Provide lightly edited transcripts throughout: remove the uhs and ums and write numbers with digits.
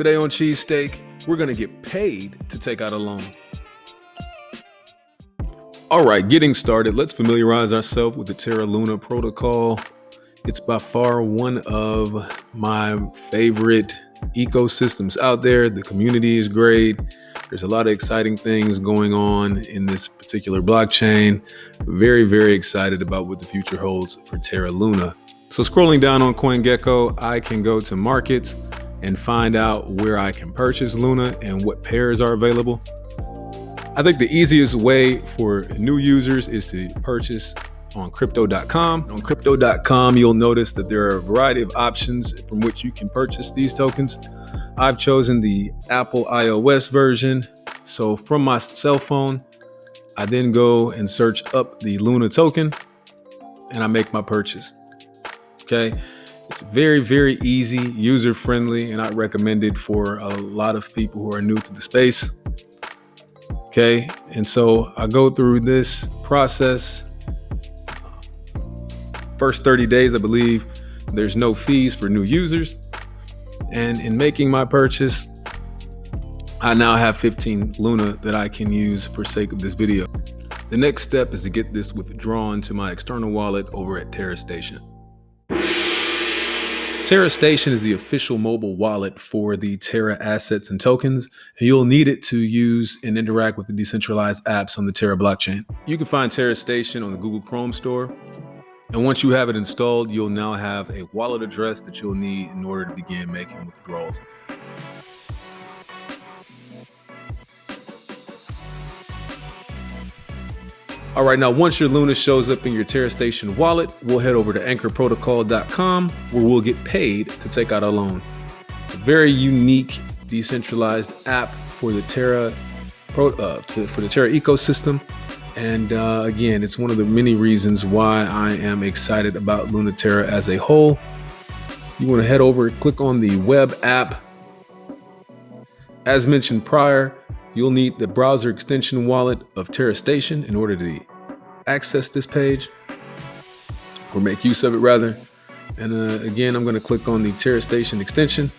Today on Cheesesteak, we're going to get paid to take out a loan. All right, getting started, let's familiarize ourselves with the Terra Luna protocol. It's by far one of my favorite ecosystems out there. The community is great. There's a lot of exciting things going on in this particular blockchain. Very, very excited about what the future holds for Terra Luna. So scrolling down on CoinGecko, I can go to markets and find out where I can purchase Luna and what pairs are available. I think the easiest way for new users is to purchase on crypto.com. On crypto.com, you'll notice that there are a variety of options from which you can purchase these tokens. I've chosen the Apple iOS version. So from my cell phone, I then go and search up the Luna token and I make my purchase. Okay. It's very, very easy, user-friendly, and I recommend it for a lot of people who are new to the space. Okay, and so I go through this process. First 30 days, I believe, there's no fees for new users. And in making my purchase, I now have 15 Luna that I can use for sake of this video. The next step is to get this withdrawn to my external wallet over at Terra Station. Terra Station is the official mobile wallet for the Terra assets and tokens, and you'll need it to use and interact with the decentralized apps on the Terra blockchain. You can find Terra Station on the Google Chrome store, and once you have it installed, you'll now have a wallet address that you'll need in order to begin making withdrawals. All right, now once your Luna shows up in your Terra Station wallet, we'll head over to anchorprotocol.com where we'll get paid to take out a loan. It's a very unique decentralized app for the Terra ecosystem. And again, it's one of the many reasons why I am excited about Luna Terra as a whole. You want to head over and click on the web app. As mentioned prior, you'll need the browser extension wallet of Terra Station in order to access this page, or make use of it rather. And again, I'm going to click on the Terra Station extension.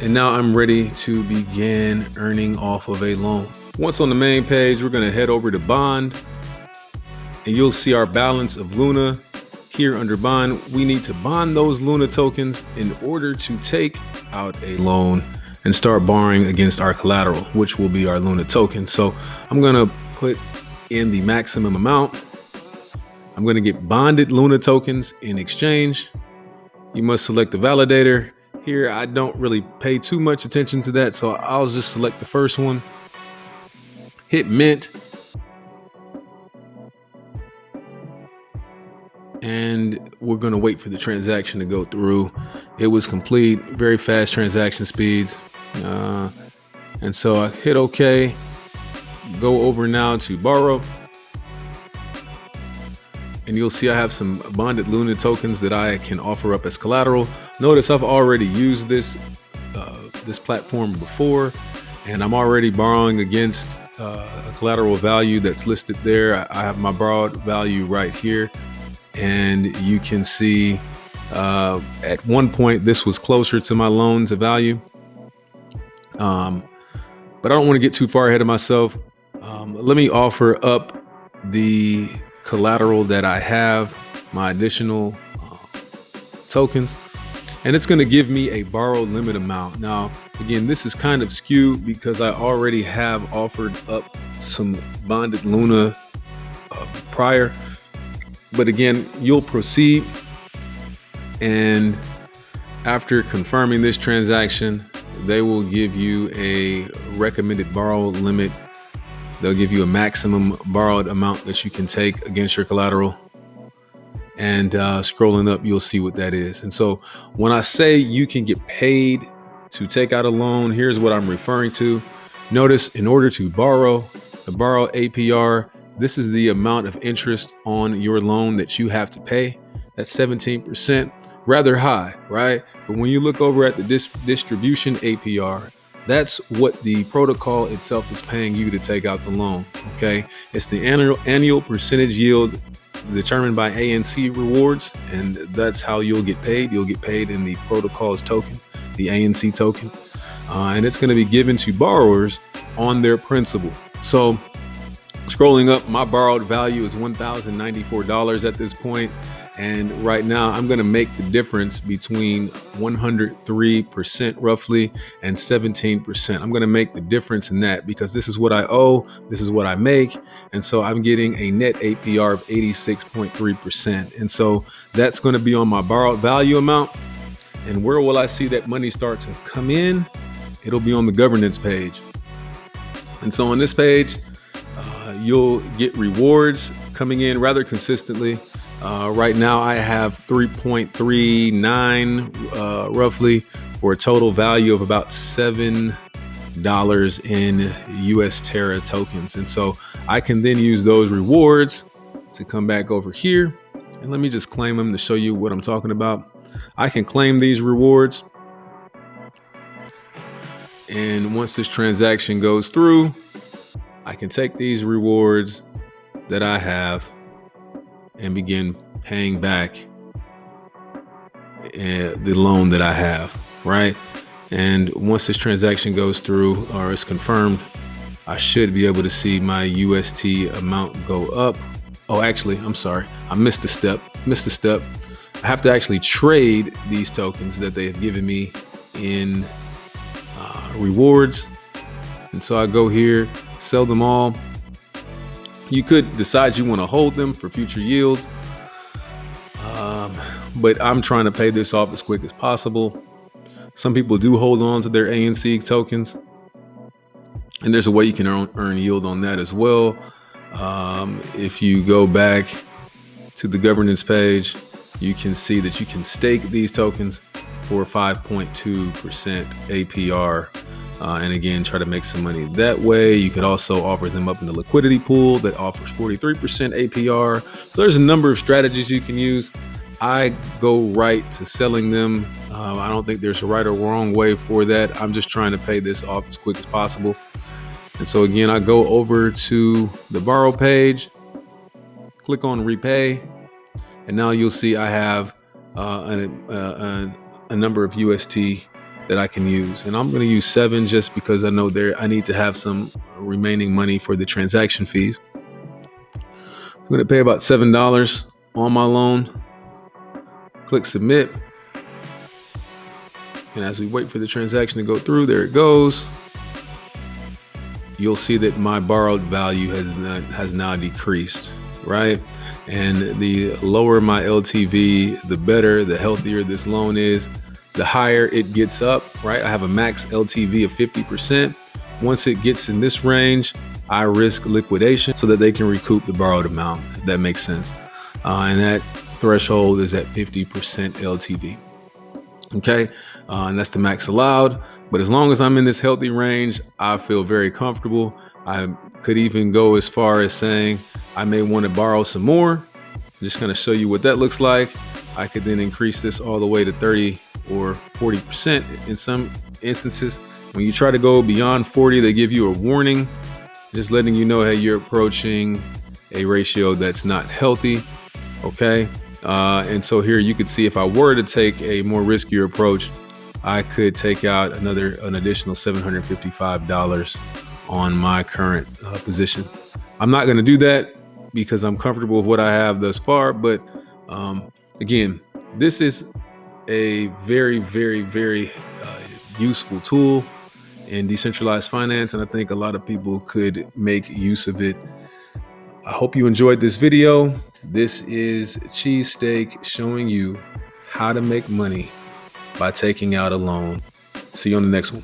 And now I'm ready to begin earning off of a loan. Once on the main page, we're going to head over to Bond. And you'll see our balance of Luna here under Bond. We need to bond those Luna tokens in order to take out a loan and start borrowing against our collateral, which will be our Luna token. So I'm gonna put in the maximum amount. I'm gonna get bonded Luna tokens in exchange. You must select the validator. Here, I don't really pay too much attention to that, so I'll just select the first one. Hit mint. And we're gonna wait for the transaction to go through. It was complete, very fast transaction speeds. And so I hit OK, go over now to borrow. And you'll see I have some bonded Luna tokens that I can offer up as collateral. Notice I've already used this platform before, and I'm already borrowing against a collateral value that's listed there. I have my borrowed value right here. And you can see at one point this was closer to my loan to value. But I don't want to get too far ahead of myself. Let me offer up the collateral that I have, my additional tokens, and it's going to give me a borrowed limit amount. Now, again, this is kind of skewed because I already have offered up some bonded Luna prior. But again, you'll proceed, and after confirming this transaction, they will give you a recommended borrow limit. They'll give you a maximum borrowed amount that you can take against your collateral. And scrolling up, you'll see what that is. And so when I say you can get paid to take out a loan, here's what I'm referring to. Notice in order to borrow, the borrow APR, this is the amount of interest on your loan that you have to pay. That's 17%, rather high, right? But when you look over at the distribution APR, that's what the protocol itself is paying you to take out the loan, okay? It's the annual percentage yield determined by ANC rewards, and that's how you'll get paid. You'll get paid in the protocol's token, the ANC token. and it's going to be given to borrowers on their principal. So scrolling up, my borrowed value is $1,094 at this point. And right now I'm going to make the difference between 103% roughly and 17%. I'm going to make the difference in that because this is what I owe. This is what I make. And so I'm getting a net APR of 86.3%. And so that's going to be on my borrowed value amount. And where will I see that money start to come in? It'll be on the governance page. And so on this page, you'll get rewards coming in rather consistently. Right now I have 3.39 roughly for a total value of about $7 in US Terra tokens. And so I can then use those rewards to come back over here. And let me just claim them to show you what I'm talking about. I can claim these rewards. And once this transaction goes through, I can take these rewards that I have and begin paying back the loan that I have, right? And once this transaction goes through or is confirmed, I should be able to see my UST amount go up. Oh, actually, I'm sorry. I missed a step. I have to actually trade these tokens that they have given me in rewards. And so I go here, sell them all. You could decide you want to hold them for future yields. But I'm trying to pay this off as quick as possible. Some people do hold on to their ANC tokens, and there's a way you can earn yield on that as well. If you go back to the governance page, you can see that you can stake these tokens for 5.2% APR. And again, try to make some money that way. You could also offer them up in the liquidity pool that offers 43% APR. So there's a number of strategies you can use. I go right to selling them. I don't think there's a right or wrong way for that. I'm just trying to pay this off as quick as possible. And so again, I go over to the borrow page, click on repay, and now you'll see I have a number of UST that I can use. And I'm going to use 7 just because I know I need to have some remaining money for the transaction fees. I'm going to pay about $7 on my loan. Click submit. And as we wait for the transaction to go through, there it goes. You'll see that my borrowed value has now decreased, right? And the lower my LTV, the better, the healthier this loan is. The higher it gets up, right? I have a max LTV of 50%. Once it gets in this range, I risk liquidation so that they can recoup the borrowed amount, if that makes sense. And that threshold is at 50% LTV. Okay, and that's the max allowed. But as long as I'm in this healthy range, I feel very comfortable. I could even go as far as saying I may want to borrow some more. I'm just going to show you what that looks like. I could then increase this all the way to 30 or 40% in some instances. When you try to go beyond 40, they give you a warning, just letting you know, hey, you're approaching a ratio that's not healthy. Okay. And so here you could see if I were to take a more riskier approach, I could take out an additional $755 on my current position. I'm not going to do that because I'm comfortable with what I have thus far. But again, this is a very, very, very useful tool in decentralized finance. And I think a lot of people could make use of it. I hope you enjoyed this video. This is Cheez Steak showing you how to make money by taking out a loan. See you on the next one.